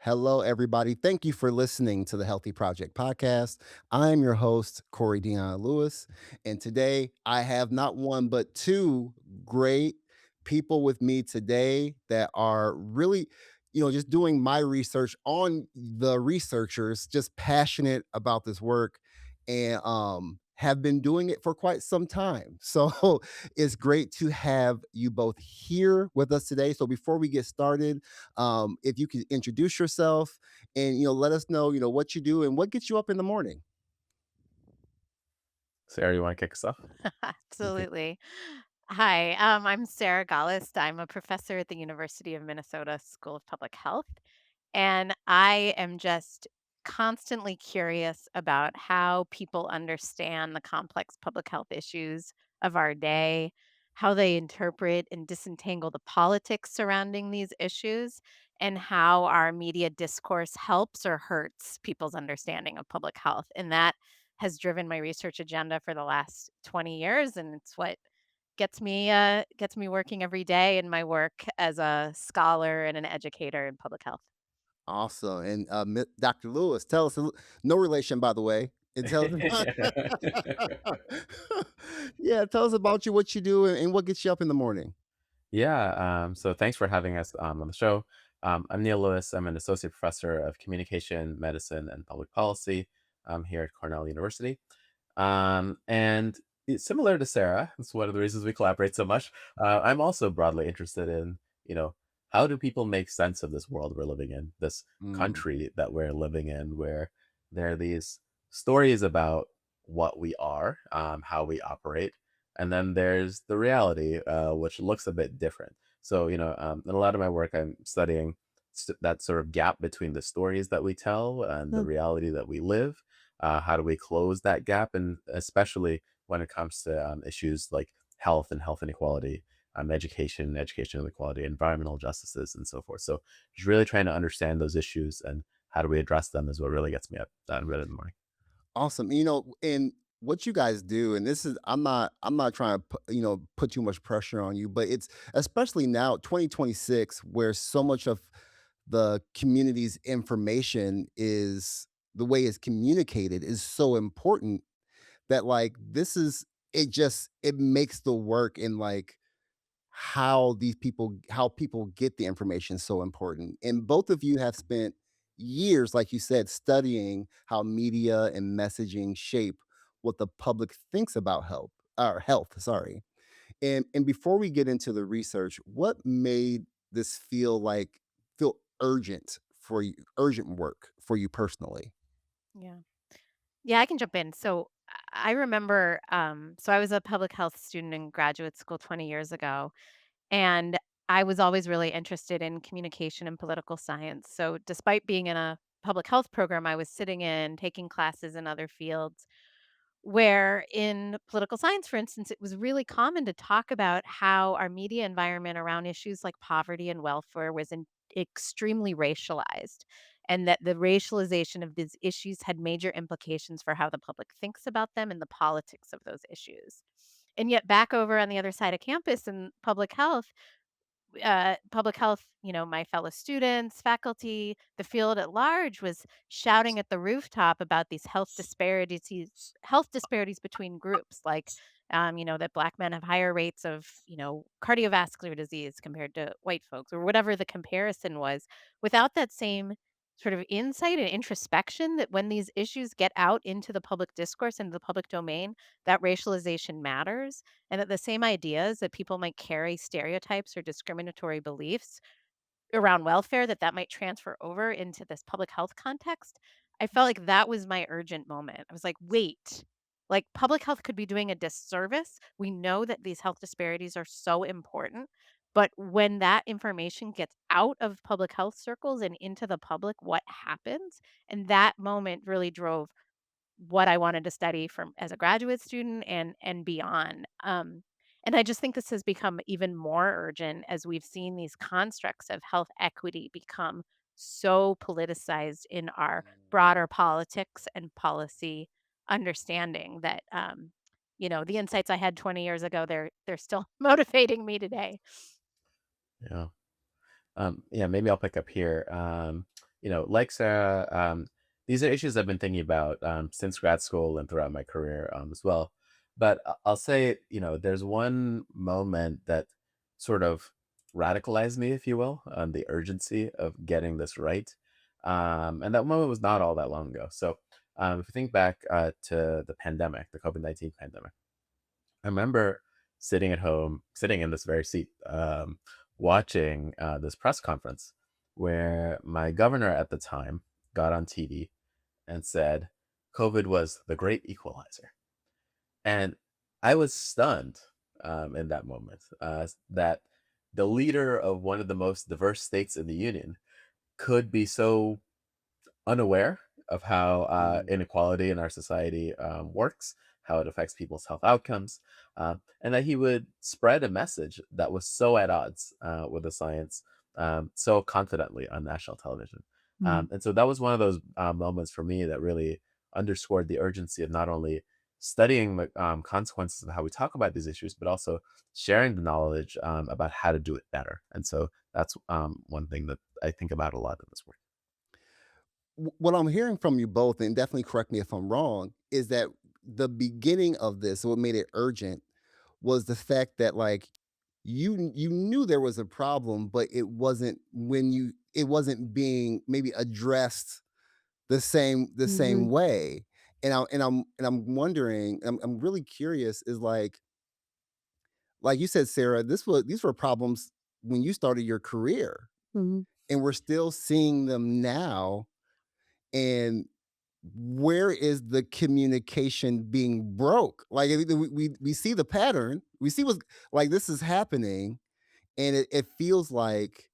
Hello, everybody. Thank you for listening to the Healthy Project podcast. I'm your host, Corey Dion Lewis. And today I have not one, but two great people with me today that are really, just doing my research on the researchers, just passionate about this work and have been doing it for quite some time. So it's great to have you both here with us today. So before we get started, if you could introduce yourself and let us know what you do and what gets you up in the morning. Sarah, you want to kick us off? Okay. Absolutely. Hi, I'm Sarah Gollust. I'm a professor at the University of Minnesota School of Public Health. And I am just constantly curious about how people understand the complex public health issues of our day, how they interpret and disentangle the politics surrounding these issues, and how our media discourse helps or hurts people's understanding of public health. And that has driven my research agenda for the last 20 years, and it's what gets me working every day in my work as a scholar and an educator in public health. Awesome. And Dr. Lewis, tell us, no relation, by the way. And tell us, yeah, tell us about you, what you do, and what gets you up in the morning. So thanks for having us on the show. I'm Neil Lewis. I'm an associate professor of communication, medicine, and public policy here at Cornell University. And it's similar to Sarah, it's one of the reasons we collaborate so much. I'm also broadly interested in, you know, how do people make sense of this world we're living in, this Mm. country that we're living in, where there are these stories about what we are, how we operate, and then there's the reality, which looks a bit different. So, in a lot of my work, I'm studying that sort of gap between the stories that we tell and the Mm. reality that we live. How do we close that gap? And especially when it comes to issues like health and health inequality, education inequality, environmental justices, and so forth. So, just really trying to understand those issues and how do we address them is what really gets me up red in the morning. Awesome. And what you guys do, and this is I'm not trying to put too much pressure on you, but it's especially now 2026 where so much of the community's information is the way it's communicated is so important that like this is it makes the work in like how people get the information so important. And both of you have spent years, like you said, studying how media and messaging shape what the public thinks about health, sorry. And before we get into the research, what made this feel urgent for you, urgent work for you personally? Yeah. Yeah, I can jump in. So I remember, so I was a public health student in graduate school 20 years ago, and I was always really interested in communication and political science. So despite being in a public health program, I was sitting in taking classes in other fields where in political science, for instance, it was really common to talk about how our media environment around issues like poverty and welfare was extremely racialized, and that the racialization of these issues had major implications for how the public thinks about them and the politics of those issues. And yet, back over on the other side of campus in public health, my fellow students, faculty, the field at large was shouting at the rooftop about these health disparities between groups, like, that black men have higher rates of, cardiovascular disease compared to white folks, or whatever the comparison was, without that same sort of insight and introspection that when these issues get out into the public discourse and the public domain, that racialization matters, and that the same ideas that people might carry stereotypes or discriminatory beliefs around welfare that might transfer over into this public health context. I felt like that was my urgent moment. I was like, wait, like public health could be doing a disservice. We know that these health disparities are so important, but when that information gets out of public health circles and into the public, what happens? And that moment really drove what I wanted to study from as a graduate student and beyond. And I just think this has become even more urgent as we've seen these constructs of health equity become so politicized in our broader politics and policy understanding that the insights I had 20 years ago, they're still motivating me today. Yeah. Yeah, maybe I'll pick up here. like Sarah, these are issues I've been thinking about since grad school and throughout my career as well. But I'll say, there's one moment that sort of radicalized me, if you will, on the urgency of getting this right. And that moment was not all that long ago. So if you think back to the pandemic, the COVID-19 pandemic, I remember sitting at home, sitting in this very seat, watching this press conference where my governor at the time got on TV and said, COVID was the great equalizer. And I was stunned in that moment that the leader of one of the most diverse states in the union could be so unaware of how Mm, inequality in our society works, how it affects people's health outcomes, and that he would spread a message that was so at odds with the science so confidently on national television. Mhm. And so that was one of those moments for me that really underscored the urgency of not only studying the consequences of how we talk about these issues, but also sharing the knowledge about how to do it better. And so that's one thing that I think about a lot in this work. what I'm hearing from you both, and definitely correct me if I'm wrong, is that the beginning of this, what made it urgent, was the fact that like you knew there was a problem, but it wasn't being maybe addressed the same Mhm. way. And I'm wondering, I'm really curious, is like you said, Sarah, these were problems when you started your career, Mhm. and we're still seeing them now. And where is the communication being broke? Like we see the pattern, we see what's like this is happening, and it feels like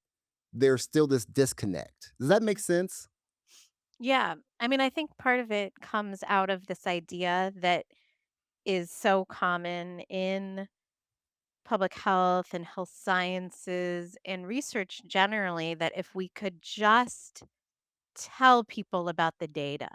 there's still this disconnect. Does that make sense? Yeah. I mean, I think part of it comes out of this idea that is so common in public health and health sciences and research generally, that if we could just tell people about the data,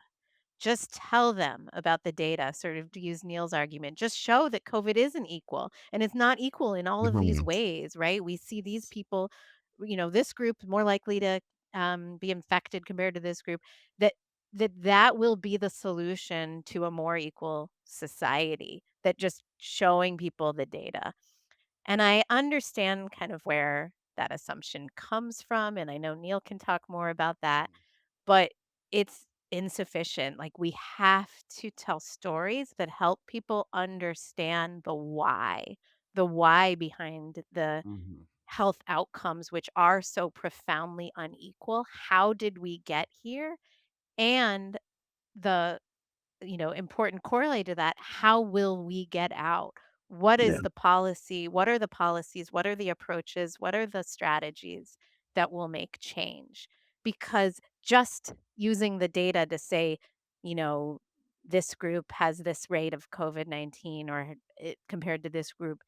just tell them about the data, sort of to use Neil's argument, just show that COVID isn't equal and it's not equal in all of these Mhm. ways, right? We see these people, this group more likely to be infected compared to this group, that that will be the solution to a more equal society, that just showing people the data. And I understand kind of where that assumption comes from, and I know Neil can talk more about that, but it's insufficient. Like, we have to tell stories that help people understand the why behind the Mhm. health outcomes, which are so profoundly unequal. How did we get here? And the important correlate to that, how will we get out? What Yeah. is the policy? What are the policies? What are the approaches? What are the strategies that will make change? Because just using the data to say, you know, this group has this rate of COVID-19 or compared to this group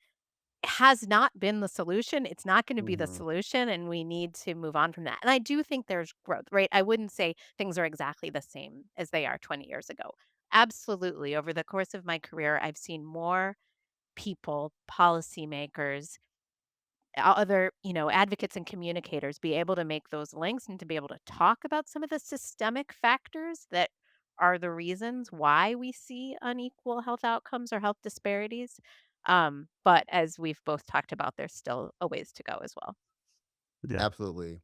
has not been the solution. It's not gonna be the Mhm. solution, and we need to move on from that. And I do think there's growth, right? I wouldn't say things are exactly the same as they are 20 years ago. Absolutely. Over the course of my career, I've seen more people, policymakers, other, advocates and communicators be able to make those links and to be able to talk about some of the systemic factors that are the reasons why we see unequal health outcomes or health disparities. But as we've both talked about, there's still a ways to go as well. Yeah. Absolutely.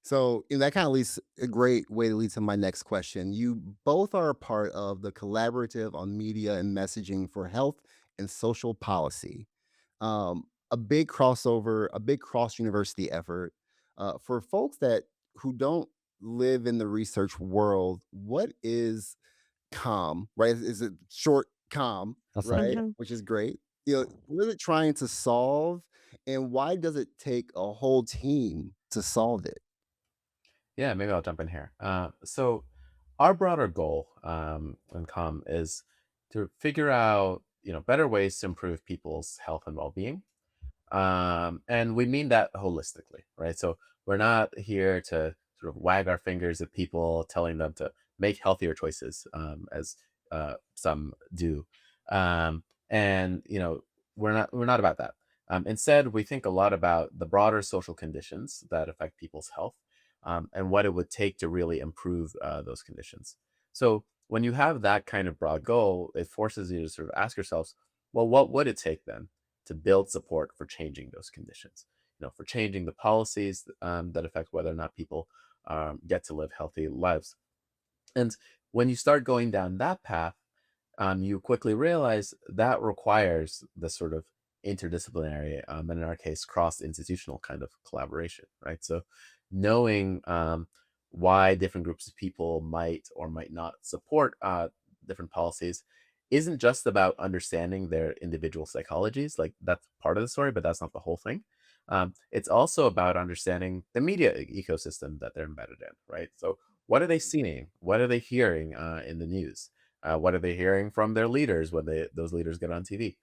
So, that kind of leads a great way to lead to my next question. You both are a part of the collaborative on media and messaging for health and social policy. A big crossover, a big cross university effort. For folks that who don't live in the research world, what is COMM, right? Is it short COMM, That's right. right? Yeah. Mhm. Which is great. What is it trying to solve, and why does it take a whole team to solve it? Yeah, maybe I'll jump in here. So, our broader goal in Com is to figure out, better ways to improve people's health and well-being, and we mean that holistically, right? So we're not here to sort of wag our fingers at people, telling them to make healthier choices, as some do, and we're not about that. Instead, we think a lot about the broader social conditions that affect people's health, and what it would take to really improve those conditions. So when you have that kind of broad goal, it forces you to sort of ask yourselves, well, what would it take then to build support for changing those conditions? For changing the policies that affect whether or not people get to live healthy lives. And when you start going down that path, you quickly realize that requires the sort of interdisciplinary, and in our case, cross-institutional kind of collaboration, right? So, knowing why different groups of people might or might not support different policies isn't just about understanding their individual psychologies. Like that's part of the story, but that's not the whole thing. It's also about understanding the media ecosystem that they're embedded in, right? So, what are they seeing? What are they hearing in the news? What are they hearing from their leaders when those leaders get on TV?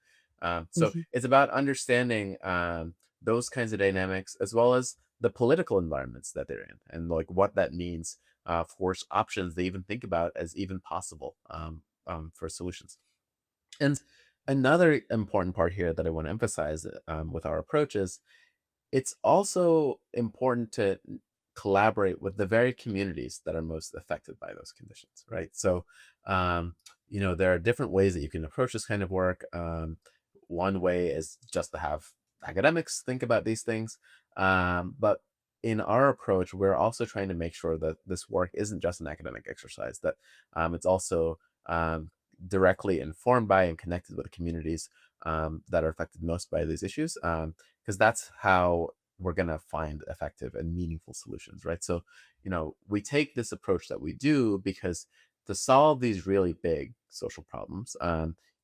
So Mhm. it's about understanding those kinds of dynamics as well as the political environments that they're in and like what that means for options they even think about as even possible for solutions. And another important part here that I want to emphasize with our approach is it's also important to collaborate with the very communities that are most affected by those conditions, right? So, um, there are different ways that you can approach this kind of work. One way is just to have academics think about these things. But in our approach, we're also trying to make sure that this work isn't just an academic exercise, that it's also directly informed by and connected with the communities that are affected most by these issues. Because that's how we're going to find effective and meaningful solutions, right? So, we take this approach that we do because to solve these really big social problems,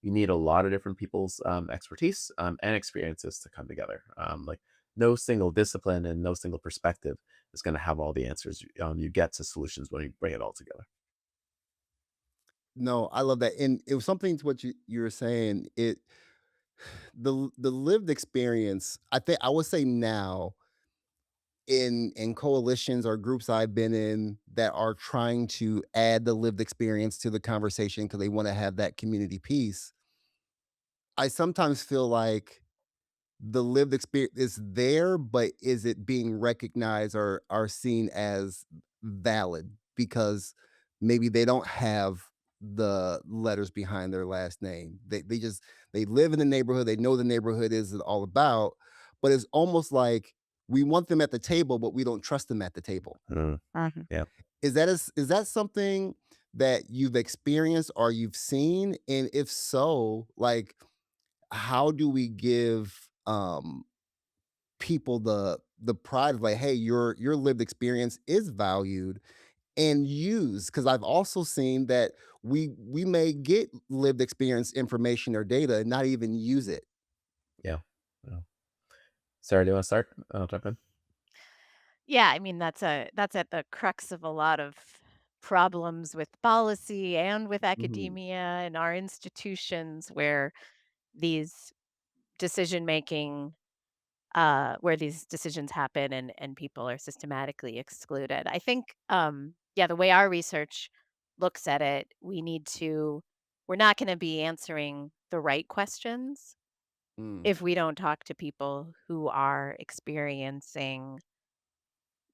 you need a lot of different people's expertise and experiences to come together. Like no single discipline and no single perspective is going to have all the answers. You get to solutions when you bring it all together. No, I love that, and it was something to what you were saying. The lived experience. I think I would say now in coalitions or groups I've been in that are trying to add the lived experience to the conversation because they want to have that community piece. I sometimes feel like the lived experience is there, but is it being recognized or are seen as valid because maybe they don't have the letters behind their last name. They just they live in the neighborhood, they know the neighborhood is all about, but it's almost like we want them at the table, but we don't trust them at the table. Mm, Mhm. yeah. Is that something that you've experienced or you've seen? And if so, like how do we give people the pride of like, hey, your lived experience is valued and used? Because I've also seen that we may get lived experience information or data and not even use it. Yeah. Yeah. Sarah, do you want to start? I'll jump in. Yeah, I mean, that's at the crux of a lot of problems with policy and with Mhm. academia and our institutions where these decision making where these decisions happen and people are systematically excluded. I think yeah, the way our research looks at it, we're not going to be answering the right questions Mm. if we don't talk to people who are experiencing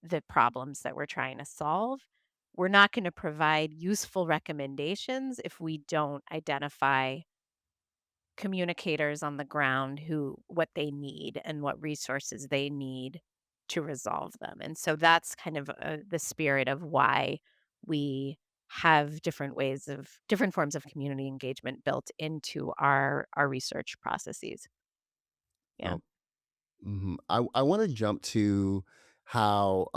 the problems that we're trying to solve. We're not going to provide useful recommendations if we don't identify communicators on the ground who what they need and what resources they need to resolve them. And so that's kind of the spirit of why we have different forms of community engagement built into our research processes. Yeah. Oh, mhm. I wanna jump to how,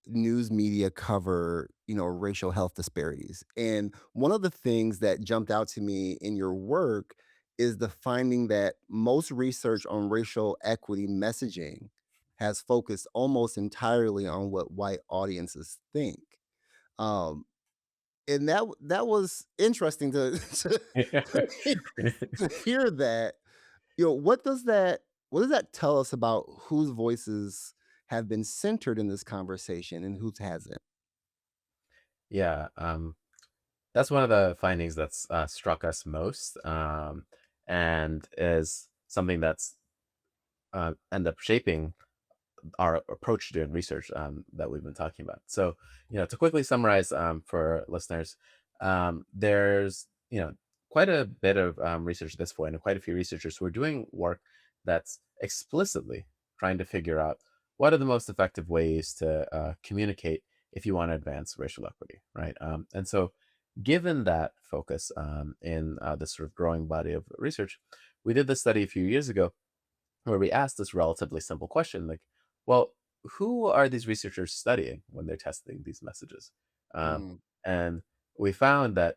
news media cover, racial health disparities, and one of the things that jumped out to me in your work is the finding that most research on racial equity messaging has focused almost entirely on what white audiences think, um, and that was interesting to to hear that. What does that tell us about whose voices have been centered in this conversation and whose hasn't? Yeah. That's one of the findings that's struck us most, and is something that's end up shaping our approach to doing research that we've been talking about. So, to quickly summarize for listeners, there's quite a bit of research at this point, and quite a few researchers who are doing work that's explicitly trying to figure out what are the most effective ways to communicate if you want to advance racial equity, right? And so, given that focus in this sort of growing body of research, we did this study a few years ago where we asked this relatively simple question like, well, who are these researchers studying when they're testing these messages? Um, Mm, and we found that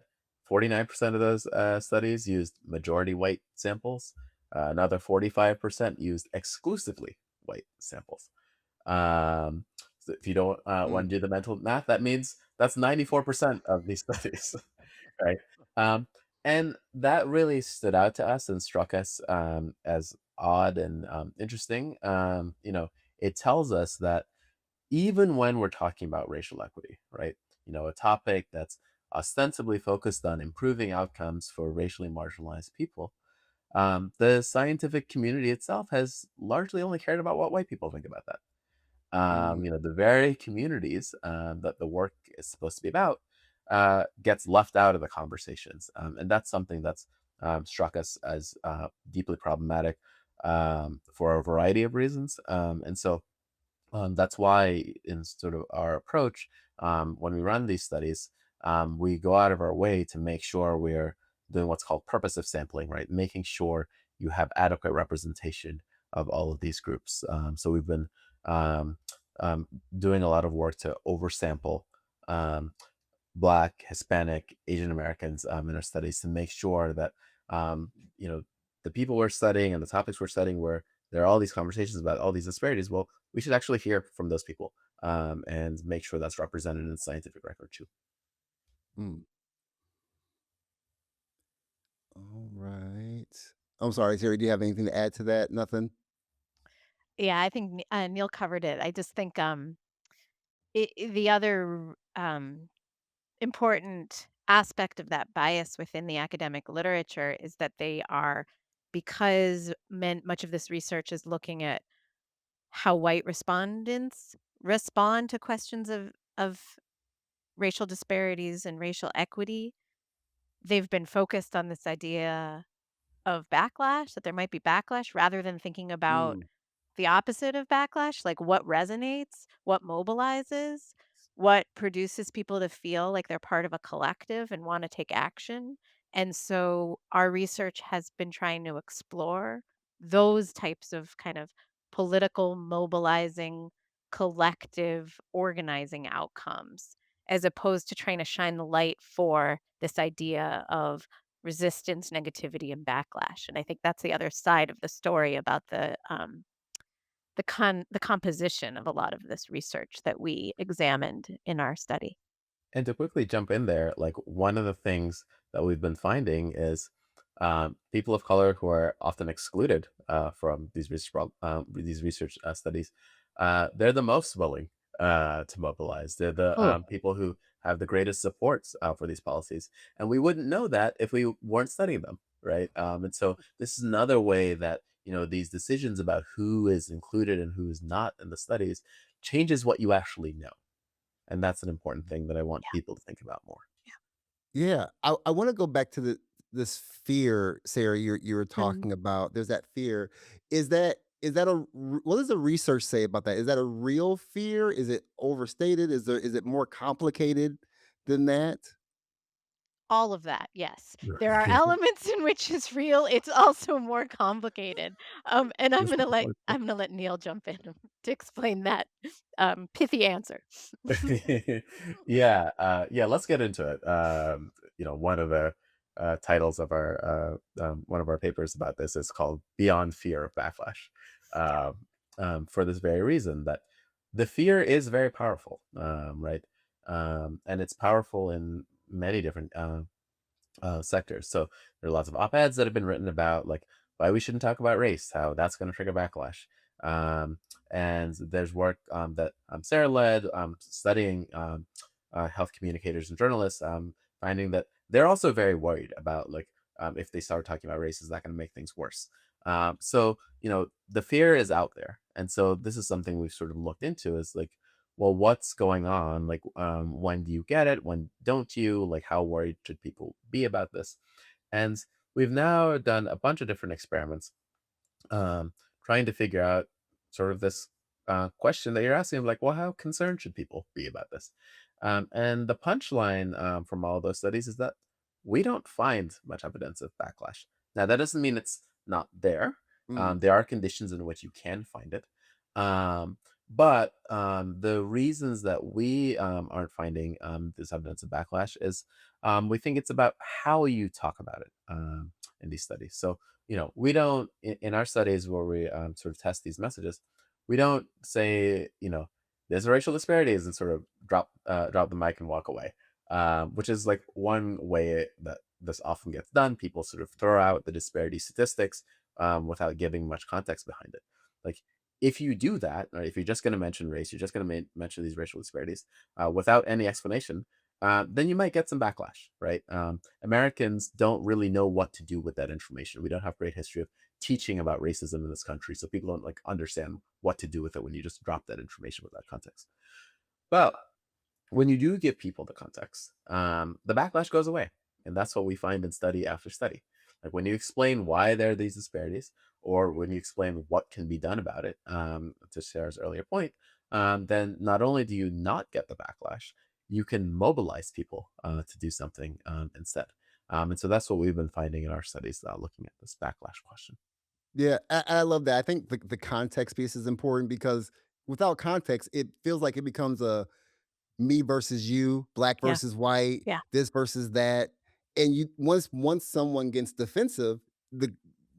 49% of those studies used majority white samples, another 45% used exclusively white samples. Um, so if you don't want mm, to do the mental math, that means that's 94% of these studies, right? Um, and that really stood out to us and struck us as odd and interesting. It tells us that even when we're talking about racial equity, right? A topic that's ostensibly focused on improving outcomes for racially marginalized people, the scientific community itself has largely only cared about what white people think about that. mm, The very communities that the work is supposed to be about gets left out of the conversations. And that's something that's struck us as deeply problematic for a variety of reasons. And so that's why, in sort of our approach, when we run these studies, we go out of our way to make sure we're doing what's called purposive sampling, right? Making sure you have adequate representation of all of these groups. So we've been um, um, doing a lot of work to oversample um, Black, Hispanic, Asian Americans in our studies to make sure that um, you know the people we're studying and the topics we're studying, where there are all these conversations about all these disparities. Well, we should actually hear from those people and make sure that's represented in the scientific record too. mm. All right. I'm sorry, Terry. Do you have anything to add to that? Nothing. Yeah, I think Neil covered it. I just think the other important aspect of that bias within the academic literature is that they are, because much of this research is looking at how white respondents respond to questions of racial disparities and racial equity. They've been focused on this idea of backlash, that there might be backlash, rather than thinking about Mm, the opposite of backlash, like what resonates, what mobilizes, what produces people to feel like they're part of a collective and want to take action. And so our research has been trying to explore those types of kind of political mobilizing, collective organizing outcomes, as opposed to trying to shine the light for this idea of resistance, negativity, and backlash. And I think that's the other side of the story about the composition of a lot of this research that we examined in our study. And to quickly jump in there, like one of the things that we've been finding is people of color who are often excluded from these research studies. They're the most willing to mobilize. They're the Oh, people who have the greatest supports for these policies, and we wouldn't know that if we weren't studying them, right? And so this is another way that these decisions about who is included and who is not in the studies changes what you actually know. And that's an important thing that I want yeah. people to think about more. yeah. I want to go back to this fear, Sarah. You were Mhm. talking about. There's that fear. Is that what does the research say about that? Is that a real fear? Is it overstated? Is it more complicated than that? All of that, yes. There are Right. elements in which it's real, it's also more complicated. And That's a good point. I'm gonna let Neil jump in to explain that, pithy answer. Yeah, let's get into it. One of the titles of our one of our papers about this is called "Beyond Fear of Backlash," um, for this very reason that the fear is very powerful, right? And it's powerful in many different sectors. So there are lots of op-eds that have been written about like why we shouldn't talk about race, how that's going to trigger backlash. And there's work that Sarah led, studying health communicators and journalists, finding that they're also very worried about like if they start talking about race, is that going to make things worse? So, the fear is out there. And so this is something we've sort of looked into is like, well, what's going on? Like, when do you get it? When don't you? Like, how worried should people be about this? And we've now done a bunch of different experiments, um, trying to figure out sort of this question that you're asking, like, well, how concerned should people be about this? And the punchline from all of those studies is that we don't find much evidence of backlash. Now, that doesn't mean it's not there. Mm, There are conditions in which you can find it. But the reasons that we aren't finding this evidence of backlash is we think it's about how you talk about it in these studies. So, we don't in our studies where we sort of test these messages, we don't say, there's racial disparities and sort of drop the mic and walk away, which is like one way that this often gets done. People sort of throw out the disparity statistics without giving much context behind it. Like, if you do that, or if you're just going to mention race, you're just going to mention these racial disparities without any explanation, then you might get some backlash, right? Americans don't really know what to do with that information. We don't have great history of teaching about racism in this country, so people don't like understand what to do with it when you just drop that information without context. Well, when you do give people the context, the backlash goes away. And that's what we find in study after study. Like when you explain why there are these disparities, or when you explain what can be done about it, to Sarah's earlier point, then not only do you not get the backlash, you can mobilize people to do something instead. And so that's what we've been finding in our studies looking at this backlash question. yeah, I love that. I think the context piece is important because without context, it feels like it becomes a me versus you, black Yeah. versus white, Yeah. this versus that. And you once someone gets defensive, the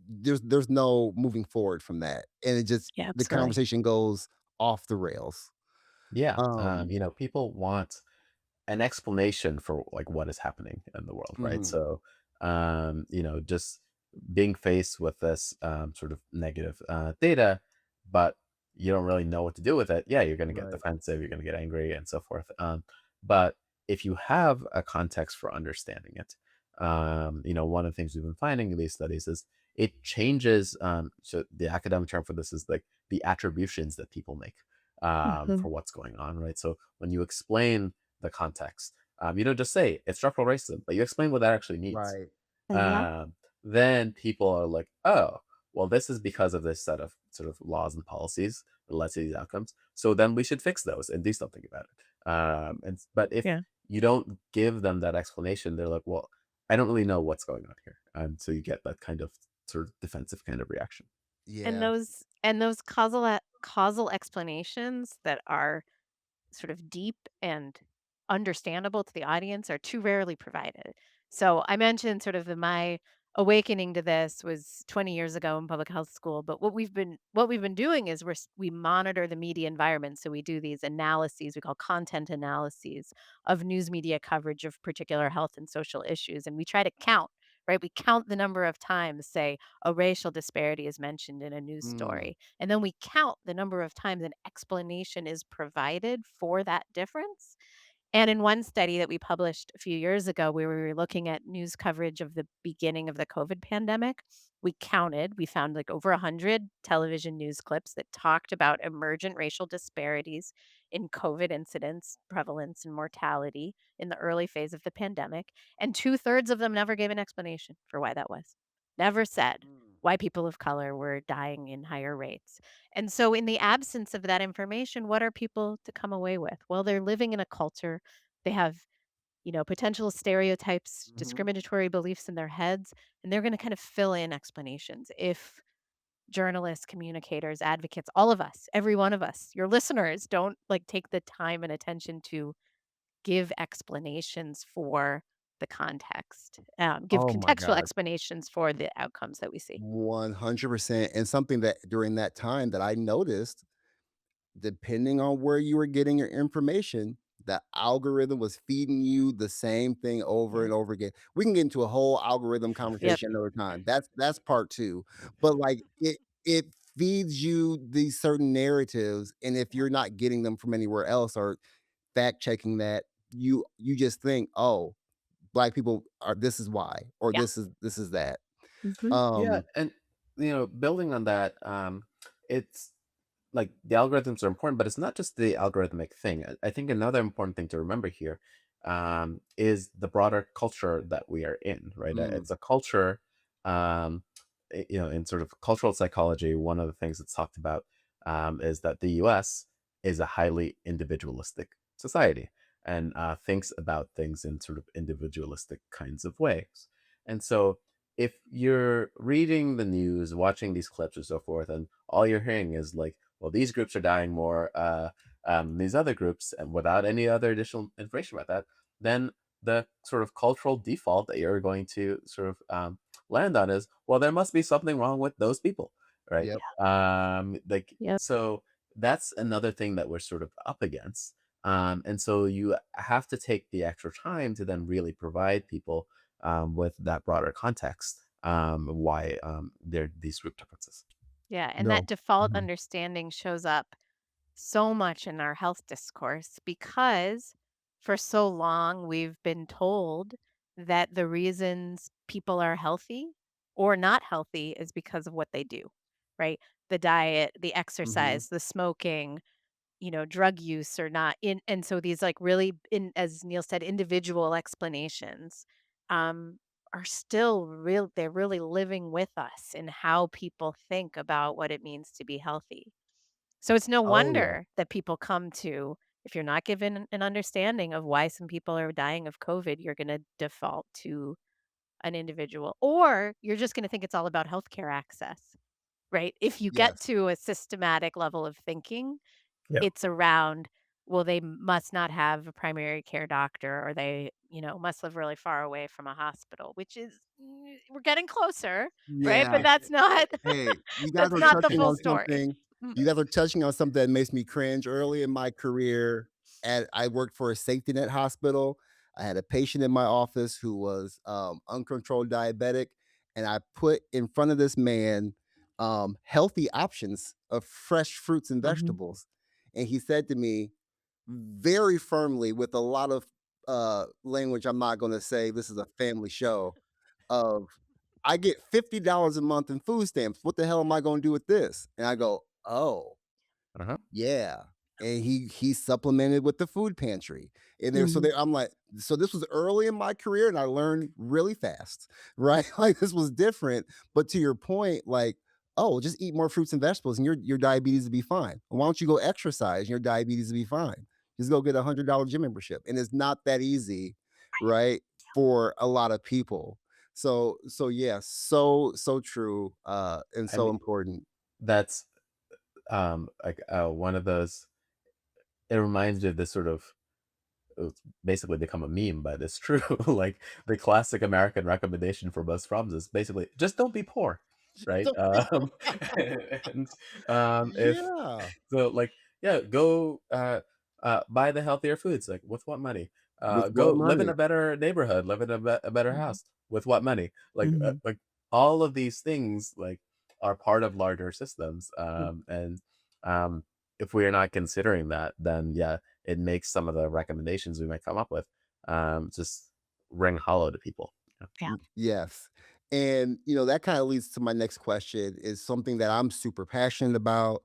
there's no moving forward from that. And it just Yeah, the absolutely. conversation goes off the rails. Yeah. Um People want an explanation for like what is happening in the world, right? mhm, So, just being faced with this sort of negative data, but you don't really know what to do with it. Yeah, you're going to get right. defensive, you're going to get angry, and so forth. But if you have a context for understanding it, one of the things we've been finding in these studies is it changes. So the academic term for this is like the attributions that people make Mhm. for what's going on, right? So when you explain the context. You don't just say it's structural racism, but you explain what that actually means. Right. Mhm. Um, then people are like, oh, well, this is because of this set of sort of laws and policies that led to these outcomes. So then we should fix those and do something about it. But if Yeah. you don't give them that explanation, they're like, well, I don't really know what's going on here. And so you get that kind of sort of defensive kind of reaction. And Yeah. those causal explanations that are sort of deep and understandable to the audience are too rarely provided. So I mentioned sort of my awakening to this was 20 years ago in public health school, but what we've been doing is we monitor the media environment. So we do these analyses, we call content analyses of news media coverage of particular health and social issues, and we try to count. Right, we count the number of times, say, a racial disparity is mentioned in a news Mm, story, and then we count the number of times an explanation is provided for that difference. And in one study that we published a few years ago, where we were looking at news coverage of the beginning of the COVID pandemic, we found like over 100 television news clips that talked about emergent racial disparities in COVID incidence, prevalence, and mortality in the early phase of the pandemic. And two-thirds of them never gave an explanation for why that was. Never said mm. why people of color were dying in higher rates. And so, in the absence of that information, what are people to come away with? Well, they're living in a culture. They have, potential stereotypes, Mhm. discriminatory beliefs in their heads, and they're going to kind of fill in explanations. If journalists, communicators, advocates, all of us, every one of us, your listeners, don't like take the time and attention to give explanations for the context, give Oh my contextual god. explanations for the outcomes that we see. 100%. And something that during that time that I noticed, depending on where you were getting your information, the algorithm was feeding you the same thing over Yeah. and over again. We can get into a whole algorithm Yep. conversation another time. That's part 2. But like it feeds you these certain narratives, and if you're not getting them from anywhere else or fact checking that, you just think, "Oh, black people are this is why," or Yeah. this is that. Mhm. Yeah, Um and building on that, it's like the algorithms are important, but it's not just the algorithmic thing. I think another important thing to remember here is the broader culture that we are in, right? Mm, It's a culture, um, in sort of cultural psychology, one of the things that's talked about is that the US is a highly individualistic society and thinks about things in sort of individualistic kinds of ways. And so if you're reading the news, watching these clips or so forth, and all you're hearing is like, well, these groups are dying more, these other groups, and without any other additional information about that, then the sort of cultural default that you're going to sort of land on is, well, there must be something wrong with those people, right? yep. Like, Yep. so that's another thing that we're sort of up against. And so you have to take the extra time to then really provide people with that broader context, why there are these group differences. Yeah, and that No. default Mhm. understanding shows up so much in our health discourse because for so long we've been told that the reasons people are healthy or not healthy is because of what they do, right? The diet, the Mhm. exercise, the smoking, drug use or not in and so these like really in as Neil said, individual explanations um are still real they're really living with us in how people think about what it means to be healthy. So it's no Oh, yeah. wonder that people come to if you're not given an understanding of why some people are dying of COVID, you're going to default to an individual or you're just going to think it's all about healthcare access, right? If you get Yes. to a systematic level of thinking, Yeah. it's around, well, they must not have a primary care doctor or they, must live really far away from a hospital, which is we're getting closer, right? But Yeah. that's not Hey, you guys that's are not the touching full on story. something Mm. you guys are touching on something that makes me cringe. Early in my career, I worked for a safety net hospital. I had a patient in my office who was, uncontrolled diabetic, and I put in front of this man, healthy options of fresh fruits and Mhm. vegetables, and he said to me very firmly with a lot of, language I'm not gonna say, this is a family show, of I get $50 a month in food stamps. What the hell am I gonna do with this? And I go, "Oh, Uh-huh. yeah." And he supplemented with the food pantry. And there so Mhm. there I'm like, so this was early in my career and I learned really fast, right? Like this was different. But to your point, like, oh, just eat more fruits and vegetables and your diabetes will be fine. Why don't you go exercise and your diabetes will be fine? Just go get $100 gym membership. And it's not that easy, right? For a lot of people. So yeah, so true, and I so mean, important. that's like one of those. It reminds me of this sort of it's basically become a meme, but it's true. Like the classic American recommendation for most problems is basically just don't be poor, right? So And if yeah, so, like, yeah, go buy the healthier foods. Like, with what money? with Go what live in money? a better neighborhood, live in a better Mhm. house. With what money? Mhm. Like all of these things, like, are part of larger systems. Mm. And if we are not considering that, then yeah, it makes some of the recommendations we might come up with just ring hollow to people. Yeah. Yes. And, that kinda leads to my next question is something that I'm super passionate about,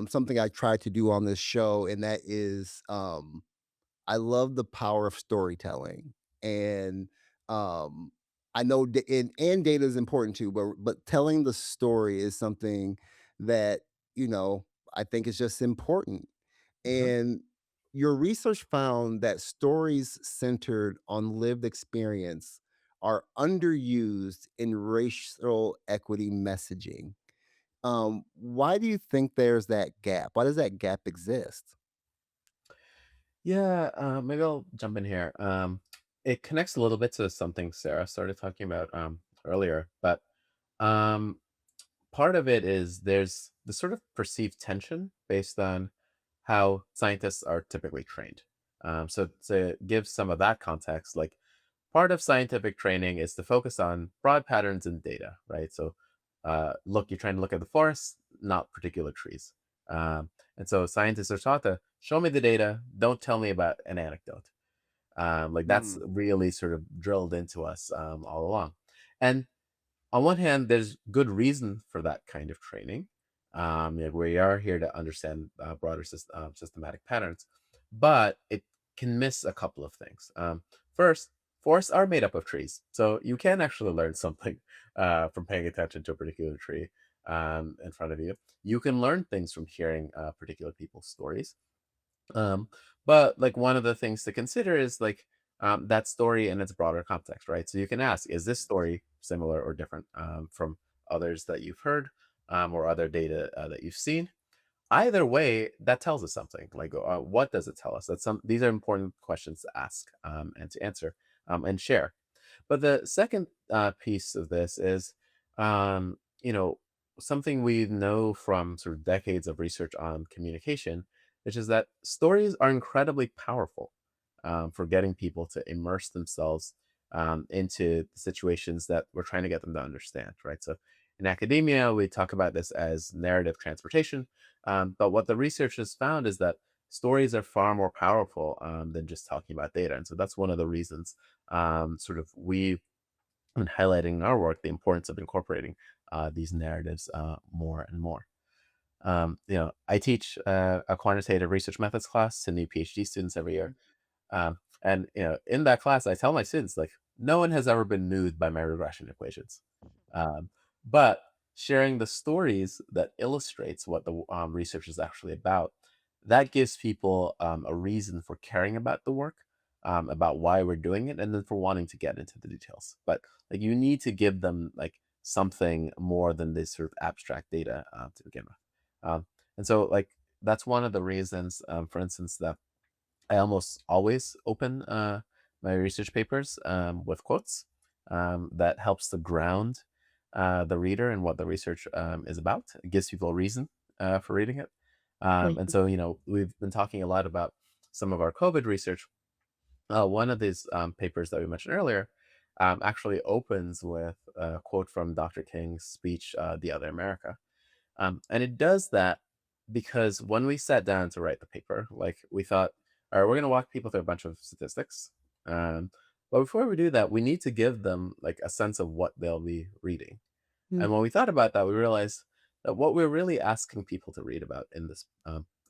something I try to do on this show, and that is, I love the power of storytelling, and, um, I know and data is important too, but telling the story is something that, you know, I think is just important. Mhm. And your research found that stories centered on lived experience are underused in racial equity messaging. Why do you think there's that gap? Why does that gap exist? Yeah, maybe I'll jump in here. It connects a little bit to something Sarah started talking about earlier, but um, part of it is there's the sort of perceived tension based on how scientists are typically trained. So to give some of that context, like part of scientific training is to focus on broad patterns in data, right? So you're trying to look at the forest, not particular trees. And so scientists are taught to show me the data, don't tell me about an anecdote. Like that's Mm, really sort of drilled into us all along. And on one hand, there's good reason for that kind of training. Yeah, we are here to understand broader systematic patterns, but it can miss a couple of things. First, forests are made up of trees, so you can actually learn something from paying attention to a particular tree in front of you. You can learn things from hearing particular people's stories. Um, but like one of the things to consider is like that story in its broader context, right? So you can ask, is this story similar or different from others that you've heard or other data that you've seen? Either way, that tells us something. Like, what does it tell us? That's some. These are important questions to ask and to answer and share. But the second piece of this is, you know, something we know from sort of decades of research on communication, which is that stories are incredibly powerful for getting people to immerse themselves into situations that we're trying to get them to understand, right? So in academia, we talk about this as narrative transportation. But what the research has found is that stories are far more powerful than just talking about data. And so that's one of the reasons sort of we've been highlighting in our work the importance of incorporating these narratives more and more. I teach a quantitative research methods class to new PhD students every year. And in that class, I tell my students like, no one has ever been moved by my regression equations, um, but sharing the stories that illustrates what the research is actually about, that gives people a reason for caring about the work, about why we're doing it, and then for wanting to get into the details. But like, you need to give them like something more than this sort of abstract data to begin with. And so like that's one of the reasons, for instance, that I almost always open my research papers with quotes that helps to ground the reader and what the research is about. It gives people a reason for reading it. And Mhm. so, we've been talking a lot about some of our COVID research. One of these papers that we mentioned earlier actually opens with a quote from Dr. King's speech, The Other America. And it does that because when we sat down to write the paper, like we thought, all right, we're going to walk people through a bunch of statistics. Um, but before we do that, we need to give them like a sense of what they'll be reading. And when we thought about that, we realized that what we're really asking people to read about in this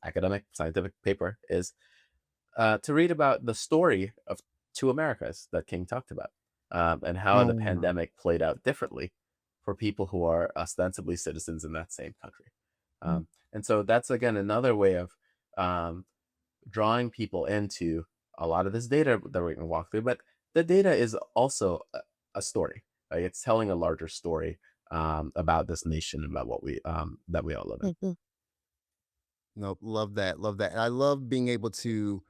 academic scientific paper is to read about the story of two Americas that King talked about, and how Oh, the wow. pandemic played out differently for people who are ostensibly citizens in that same country. And so that's again another way of um, drawing people into a lot of this data that we're going to walk through. But the data is also a story. Right? It's telling a larger story about this nation, about what we that we all live in. Mhm. No, love that, love that. And I love being able to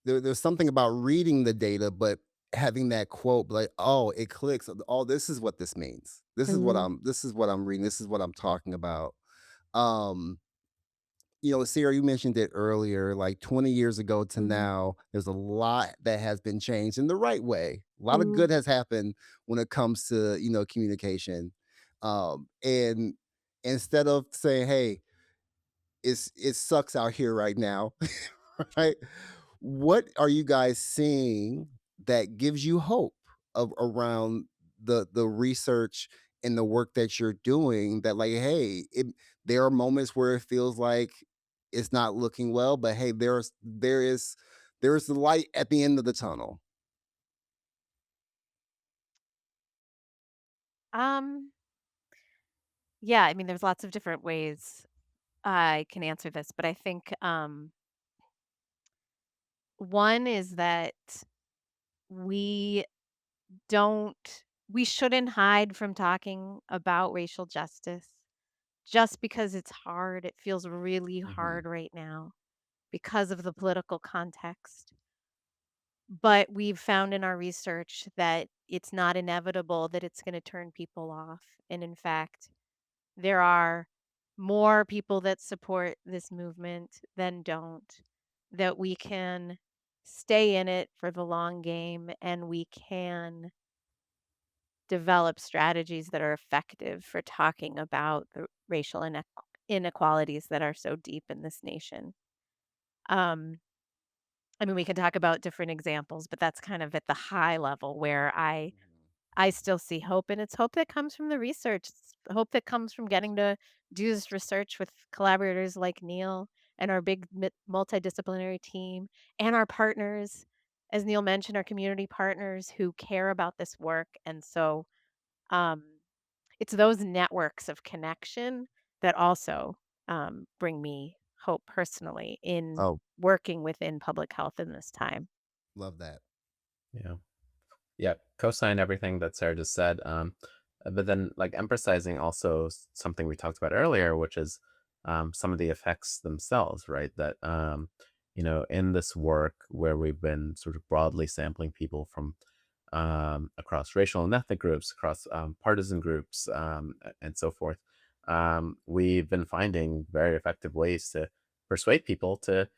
there's something about reading the data, but having that quote, like, "Oh, it clicks. Oh, this is what this means. Mhm. This is what I'm reading. This is what I'm talking about." Um, Sarah, you mentioned it earlier, like 20 years ago to Mhm. now, there's a lot that has been changed in the right way. A lot of Mhm. good has happened when it comes to, communication. And instead of saying, "Hey, it sucks out here right now," right? What are you guys seeing that gives you hope around the research and the work that you're doing that, like, hey, there are moments where it feels like it's not looking well, but hey, there's the light at the end of the tunnel. Um, yeah, I mean, there's lots of different ways I can answer this, but I think one is that we we shouldn't hide from talking about racial justice just because it's hard. It feels really hard Mhm. right now because of the political context. But we've found in our research that it's not inevitable that it's going to turn people off. And in fact, there are more people that support this movement than don't, that we can stay in it for the long game and we can develop strategies that are effective for talking about the racial inequalities that are so deep in this nation. Um, I mean, we can talk about different examples, but that's kind of at the high level where I Mhm. I still see hope, and it's hope that comes from the research. It's hope that comes from getting to do this research with collaborators like Neil and our big multidisciplinary team and our partners, as Neil mentioned, our community partners who care about this work. And so um, it's those networks of connection that also bring me hope personally in Oh, working within public health in this time. love that. Yeah. Yeah, co-sign everything that Sarah just said. But then, like, emphasizing also something we talked about earlier, which is some of the effects themselves, right? That in this work where we've been sort of broadly sampling people from across racial and ethnic groups, across partisan groups, and so forth, we've been finding very effective ways to persuade people to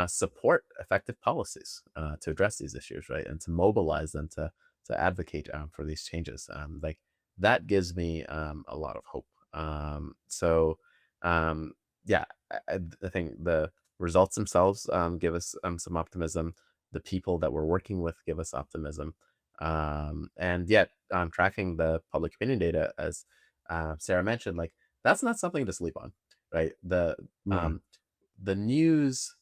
support effective policies to address these issues, right, and to mobilize them to advocate for these changes. Like that gives me a lot of hope. Um, yeah, I think the results themselves give us some optimism. The people that we're working with give us optimism. And yet, tracking the public opinion data, as Sarah mentioned, like that's not something to sleep on, right? Yeah. The news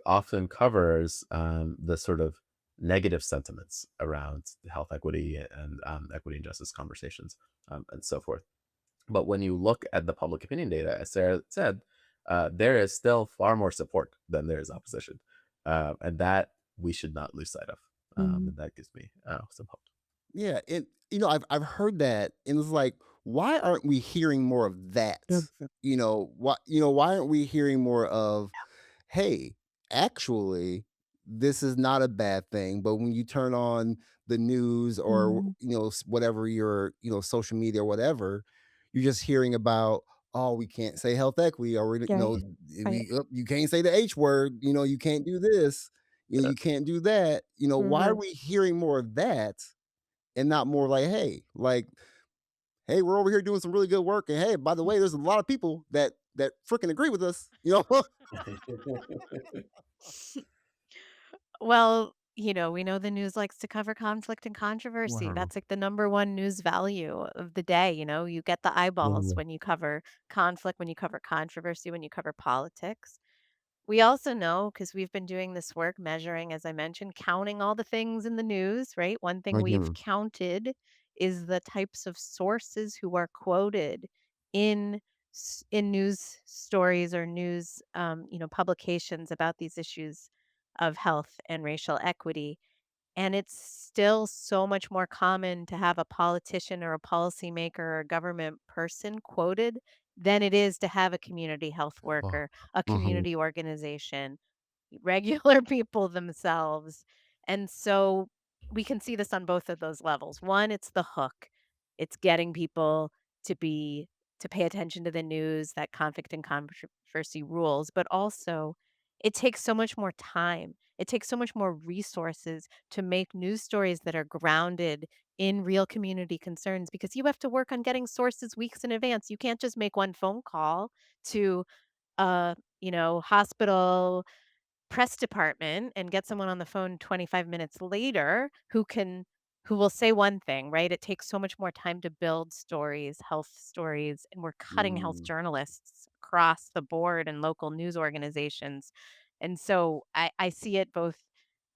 often covers the sort of negative sentiments around health equity and equity and justice conversations and so forth. But when you look at the public opinion data, as Sarah said, there is still far more support than there is opposition. And that we should not lose sight of. And that gives me some hope. Yeah, I've heard that, and it's like, why aren't we hearing more of that? Why aren't we hearing more of, hey, actually, this is not a bad thing. But when you turn on the news or Mhm. whatever your social media or whatever, you're just hearing about, oh, we can't say health equity, or Right. Right. you can't say the H word, you can't do this, Uh, you can't do that. Why are Mhm. we hearing more of that? And not more hey, we're over here doing some really good work, and hey, by the way, there's a lot of people that freaking agree with us. Well, we know the news likes to cover conflict and controversy. Wow. That's like the number one news value of the day. You get the eyeballs Mhm. when you cover conflict, when you cover controversy, when you cover politics. We also know because we've been doing this work measuring, as I mentioned, counting all the things in the news, right? One thing Oh, we've yeah. counted is the types of sources who are quoted in in news stories or news publications about these issues of health and racial equity. And it's still so much more common to have a politician or a policymaker or a government person quoted than it is to have a community health Oh, worker, a mhm. community organization, regular people themselves. And so we can see this on both of those levels. One, it's the hook. It's getting people to be to pay attention to the news, that conflict and controversy rules, but also it takes so much more time. It takes so much more resources to make news stories that are grounded in real community concerns because you have to work on getting sources weeks in advance. You can't just make one phone call to a, hospital press department and get someone on the phone 25 minutes later who will say one thing, right? It takes so much more time to build stories, health stories, and we're cutting health Mm. journalists across the board and local news organizations. And so I see it both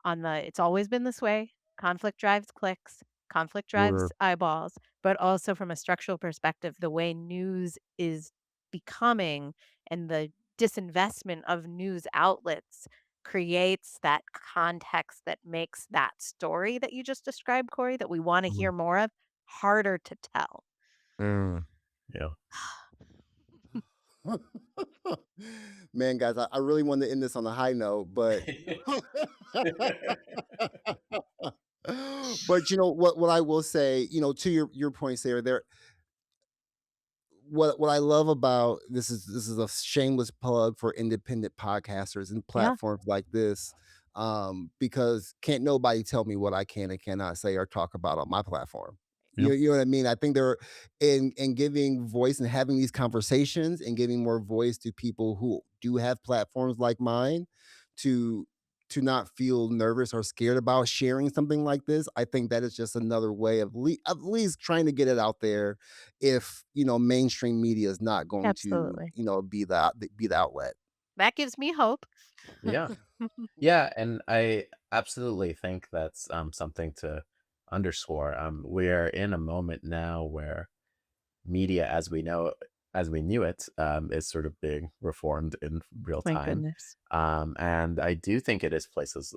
on the it's always been this way. Conflict drives clicks, conflict Sure. drives eyeballs, but also from a structural perspective, the way news is becoming and the disinvestment of news outlets creates that context that makes that story that you just described, Corey, that we want to Mhm. hear more of, harder to tell. Mm. yeah. Man, guys, I really wanted to end this on a high note, but but what I will say, to your points there, what I love about this is a shameless plug for independent podcasters and Yeah. platforms like this, because can't nobody tell me what I can and cannot say or talk about on my platform. Yeah. You know what I mean? I think they're in giving voice and having these conversations and giving more voice to people who do have platforms like mine to to not feel nervous or scared about sharing something like this. I think that is just another way of at least trying to get it out there if, mainstream media is not going to, Absolutely. be the outlet. That gives me hope. Yeah. Yeah, and I absolutely think that's something to underscore. We're in a moment now where media as we knew it, is sort of being reformed in real My time. goodness. And I do think it is places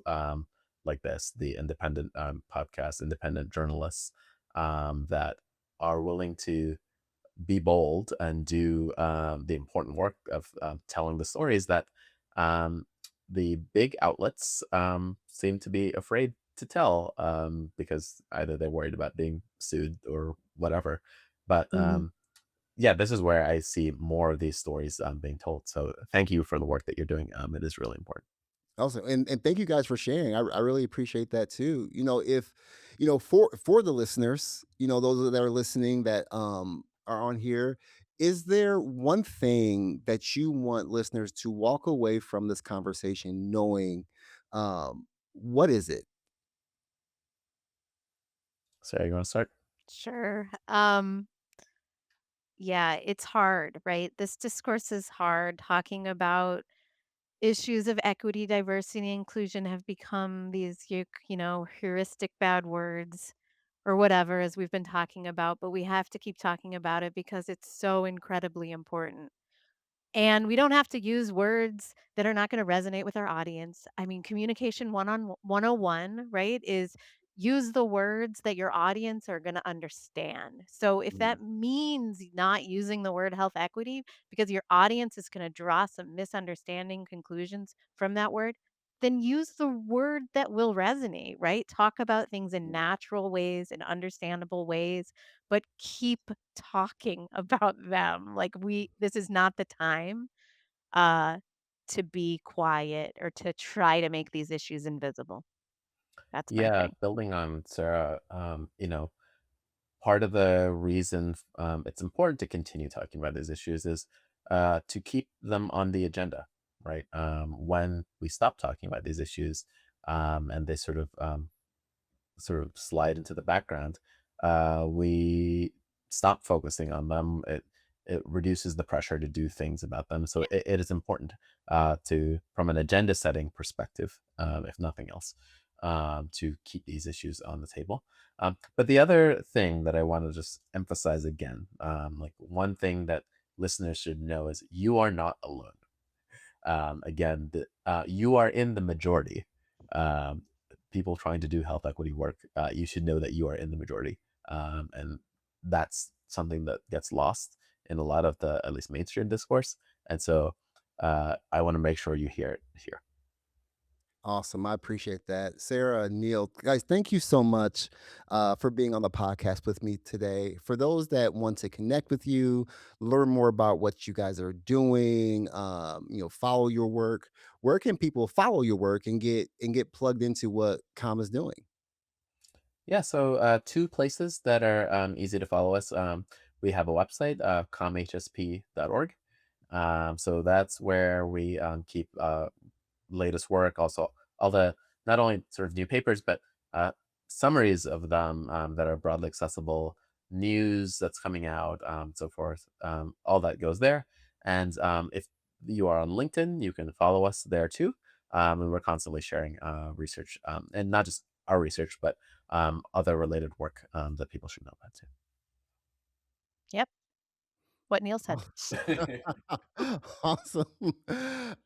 like this, the independent podcast, independent journalists that are willing to be bold and do the important work of telling the stories that um, the big outlets seem to be afraid to tell because either they're worried about being sued or whatever. But Mhm. yeah, this is where I see more of these stories being told. So thank you for the work that you're doing. It is really important. Also, and thank you guys for sharing. I really appreciate that too. If for the listeners, those that are listening that are on here, is there one thing that you want listeners to walk away from this conversation knowing? What is it? Sarah, you want to start? Sure. Yeah, it's hard, right? This discourse is hard. Talking about issues of equity, diversity, and inclusion have become these, heuristic bad words or whatever, as we've been talking about, but we have to keep talking about it because it's so incredibly important. And we don't have to use words that are not gonna resonate with our audience. I mean, communication 101, right, is use the words that your audience are gonna understand. So if Mm, that means not using the word health equity because your audience is gonna draw some misunderstanding conclusions from that word, then use the word that will resonate, right? Talk about things in mm. natural ways and understandable ways, but keep talking about them. Like this is not the time uh to be quiet or to try to make these issues invisible. That's my Yeah, thing. building on Sarah, part of the reason it's important to continue talking about these issues is to keep them on the agenda, right? When we stop talking about these issues and they sort of slide into the background, we stop focusing on them. It reduces the pressure to do things about them. So it is important to, from an agenda setting perspective, if nothing else, to keep these issues on the table. But the other thing that I want to just emphasize again, like one thing that listeners should know is you are not alone. Again, you are in the majority. Um, People trying to do health equity work, you should know that you are in the majority. And that's something that gets lost in a lot of the, at least mainstream discourse. And so I want to make sure you hear it here. Awesome. I appreciate that. Sarah, Neil, guys, thank you so much for being on the podcast with me today. For those that want to connect with you, learn more about what you guys are doing, follow your work, where can people follow your work and get plugged into what COMM is doing? Yeah, so two places that are easy to follow us. We have a website, comhsp.org. So that's where we keep latest work, also all the not only sort of new papers, but uh, summaries of them that are broadly accessible, news that's coming out, so forth. All that goes there. And if you are on LinkedIn, you can follow us there too. And we're constantly sharing research, and not just our research, but other related work that people should know about too. Yep. What Neil said. Awesome.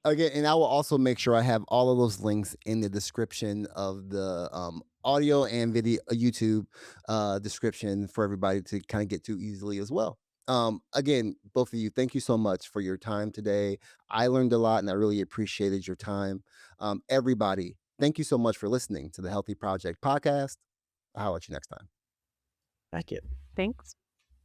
Again, and I will also make sure I have all of those links in the description of the audio and video YouTube description for everybody to kind of get to easily as well. Again, both of you, thank you so much for your time today. I learned a lot and I really appreciated your time. Everybody, thank you so much for listening to the Healthy Project podcast. I'll let you next time. Thank you. Thanks.